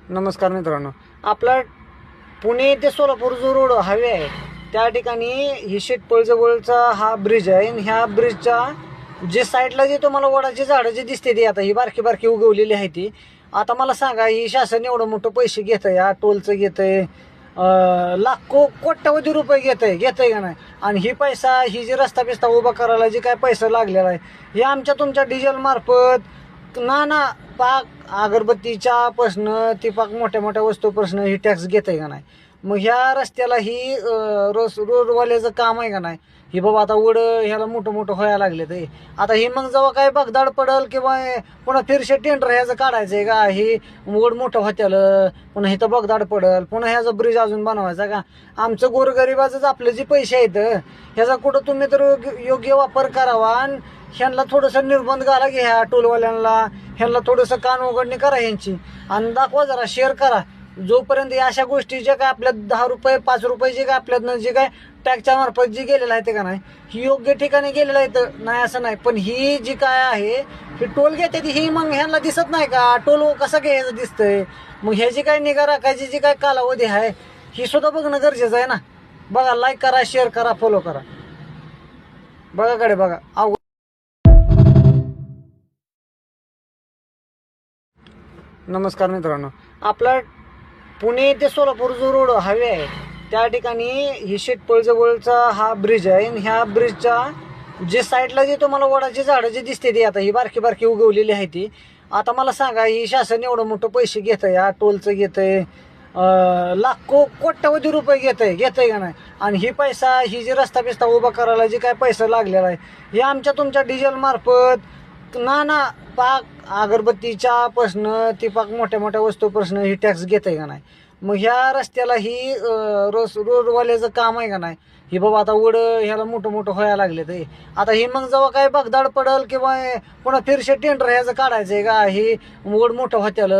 नमस्कार मित्रांनो, आपला पुणे ते सोलापूर जो रोड हायवे आहे त्या ठिकाणी ही शेटपळजवळचा हा ब्रिज आहे. आणि ह्या ब्रिजच्या जे साईडला जे तुम्हाला वडाची झाडं जे दिसते ती आता ही बारकी बारकी उगवलेली आहे ती. आता मला सांगा, ही शासन एवढं मोठं पैसे घेत आहे, या टोलचं घेत आहे, लाखो कोट्यावधी रुपये घेत आहे का नाही. आणि ही पैसा ही जी रस्ता बिस्ता उभा करायला जे काय पैसा लागलेला आहे हे आमच्या तुमच्या डिझेल मार्फत ना पाक अगरबत्तीच्या प्रश्न ती पाक मोठ्या मोठ्या वस्तू प्रश्न ही टॅक्स घेत आहे का नाही. मग ह्या रस्त्याला ही रोडवाल्याचं काम आहे का नाही. ही बाबा आता वड ह्याला मोठं मोठं व्हायला लागले ते. आता ही मग जेव्हा काय बगदाड पडल किंवा पुन्हा फिरशे टेंडर ह्याचं काढायचंय का, ही वड मोठं होत्याल पुन्हा इथं बगदाड पडल, पुन्हा ह्याचा ब्रिज अजून बनवायचा का. आमचं गोरगरिबाचंच आपले जे पैसे आहेत ह्याचा कुठं तुम्ही तर योग्य वापर करावा. आणि ह्यांना थोडंसं निर्बंध घाला की ह्या टोलवाल्यांना, ह्यांना थोडंसं कान उघडणी करा ह्यांची आणि दाखवा, जरा शेअर करा. जोपर्यंत अशा गोष्टी जे काय आपल्या 10 रुपये 5 रुपये जे काय आपल्यातनं जे काय टॅक्सच्या मार्फत जी गेलेलं आहे ते का नाही, ही योग्य ठिकाणी गेलेलं आहे तर नाही असं नाही. पण ही जी काय आहे ही टोल घेते ती, ही मग ह्यांना दिसत नाही का टोल कसं घ्यायचं दिसतंय. मग ह्याची काय निगा राखायची जी काय कालावधी आहे ही सुद्धा बघणं गरजेचं आहे ना. बघा, लाईक करा, शेअर करा, फॉलो करा. बघा कडे बघा. नमस्कार मित्रांनो, आपला पुणे ते सोलापूर जो रोड हायवे आहे त्या ठिकाणी ही शेटपळजवळचा हा ब्रिज आहे. आणि ह्या ब्रिजच्या जे साईडला जे तुम्हाला वडाची झाडं जे दिसते ती आता ही बारकी बारकी उगवलेली आहे ती. आता मला सांगा, ही शासन एवढं मोठं पैसे घेत आहे, या टोलचं घेत आहे, लाखो कोट्यावधी रुपये घेत आहे का नाही. आणि ही पैसा ही जी रस्ता बिस्ता उभा करायला जे काय पैसा लागलेला आहे हे आमच्या तुमच्या डिझेल मार्फत ना पाक अगरबत्तीच्या प्रश्न ती पाक मोठ्या मोठ्या वस्तू प्रश्न ही टॅक्स घेत आहे का नाही. मग ह्या रस्त्याला ही रोडवाल्याचं काम आहे का नाही. ही बाबा आता वड ह्याला मोठं मोठं व्हायला लागले ते. आता ही मग जेव्हा काय बगदाड पडल किंवा पुन्हा फिरशे टेंडर ह्याचं काढायचंय का, ही वड मोठं होत्याल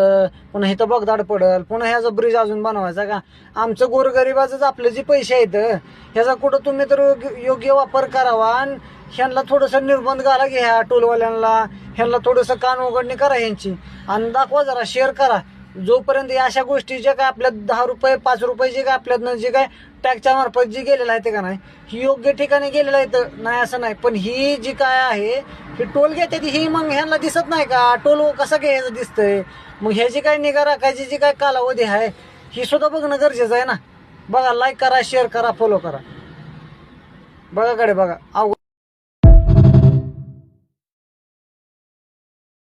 पुन्हा इथं बगदाड पडल, पुन्हा ह्याचा ब्रिज अजून बनवायचा का. आमचं गोरगरिबाचंच आपले जे पैसे आहेत ह्याचा कुठं तुम्ही तर योग्य वापर करावा. आणि ह्यांना थोडंसं निर्बंध घाला की ह्या टोलवाल्यांना, ह्यांना थोडंसं कान उघडणी करा ह्यांची आणि दाखवा, जरा शेअर करा. जोपर्यंत अशा गोष्टी जे काय आपल्या 10 रुपये 5 रुपये जे काय आपल्यातनं जे काय टॅक्सच्या मार्फत जी गेलेलं आहे ते का नाही, ही योग्य ठिकाणी गेलेलं आहे तर नाही असं नाही. पण ही जी काय आहे ही टोल घेते ती, ही मग ह्यांना दिसत नाही का टोल कसं घ्यायचं दिसतंय. मग ह्याची काय निगा राखायची जी काय कालावधी आहे ही सुद्धा बघणं गरजेचं आहे ना. बघा, लाईक करा, शेअर करा, फॉलो करा. बघा कडे बघा.